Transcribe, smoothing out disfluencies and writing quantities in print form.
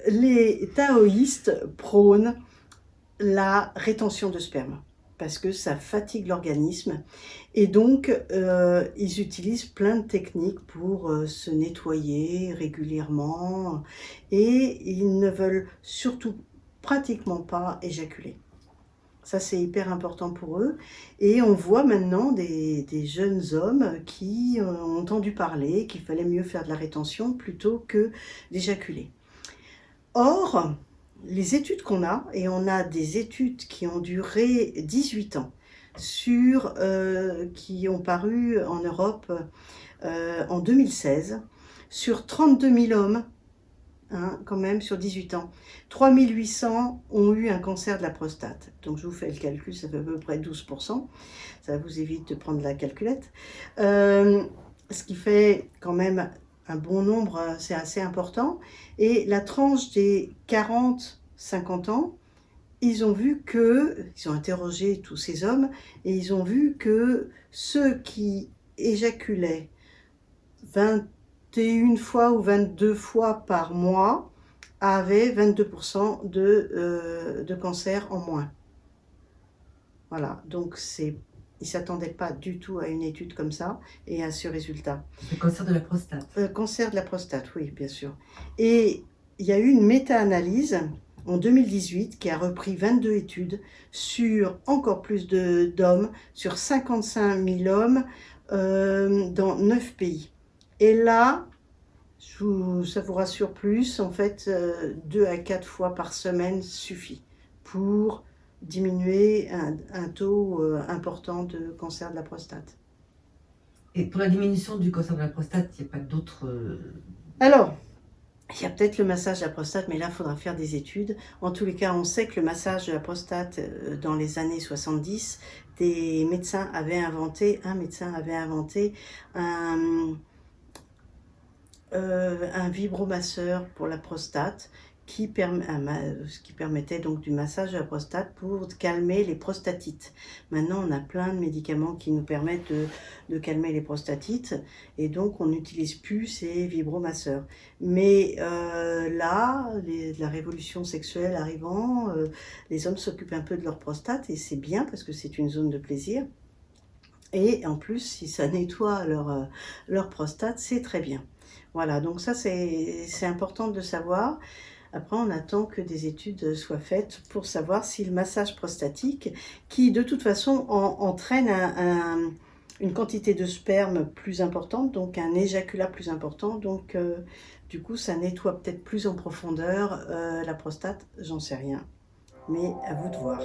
les taoïstes prônent la rétention de sperme parce que ça fatigue l'organisme et donc ils utilisent plein de techniques pour se nettoyer régulièrement et ils ne veulent surtout pratiquement pas éjaculer. Ça, c'est hyper important pour eux. Et on voit maintenant des jeunes hommes qui ont entendu parler qu'il fallait mieux faire de la rétention plutôt que d'éjaculer. Or, les études qu'on a, et on a des études qui ont duré 18 ans, qui ont paru en Europe en 2016, sur 32 000 hommes, hein, quand même sur 18 ans. 3 800 ont eu un cancer de la prostate. Donc je vous fais le calcul, ça fait à peu près 12%. Ça vous évite de prendre la calculette. Ce qui fait quand même un bon nombre, c'est assez important. Et la tranche des 40-50 ans, ils ont interrogé tous ces hommes, et ils ont vu que ceux qui éjaculaient 21 fois ou 22 fois par mois avaient 22% de cancer en moins. Voilà, donc ils ne s'attendaient pas du tout à une étude comme ça et à ce résultat. Le cancer de la prostate. Cancer de la prostate, oui, bien sûr. Et il y a eu une méta-analyse en 2018 qui a repris 22 études sur encore plus d'hommes, sur 55 000 hommes dans 9 pays. Et là, ça vous rassure plus, en fait, 2 à 4 fois par semaine suffit pour diminuer un taux important de cancer de la prostate. Et pour la diminution du cancer de la prostate, il n'y a pas d'autres... Alors, il y a peut-être le massage de la prostate, mais là, il faudra faire des études. En tous les cas, on sait que le massage de la prostate, dans les années 70, un médecin avait inventé un vibromasseur pour la prostate qui permettait donc du massage de la prostate pour calmer les prostatites. Maintenant, on a plein de médicaments qui nous permettent de calmer les prostatites et donc on n'utilise plus ces vibromasseurs. Mais là, la révolution sexuelle arrivant, les hommes s'occupent un peu de leur prostate et c'est bien parce que c'est une zone de plaisir. Et en plus, si ça nettoie leur prostate, c'est très bien. Voilà, donc ça c'est important de le savoir. Après, on attend que des études soient faites pour savoir si le massage prostatique, qui de toute façon entraîne une quantité de sperme plus importante, donc un éjaculat plus important, donc du coup ça nettoie peut-être plus en profondeur la prostate, j'en sais rien. Mais à vous de voir.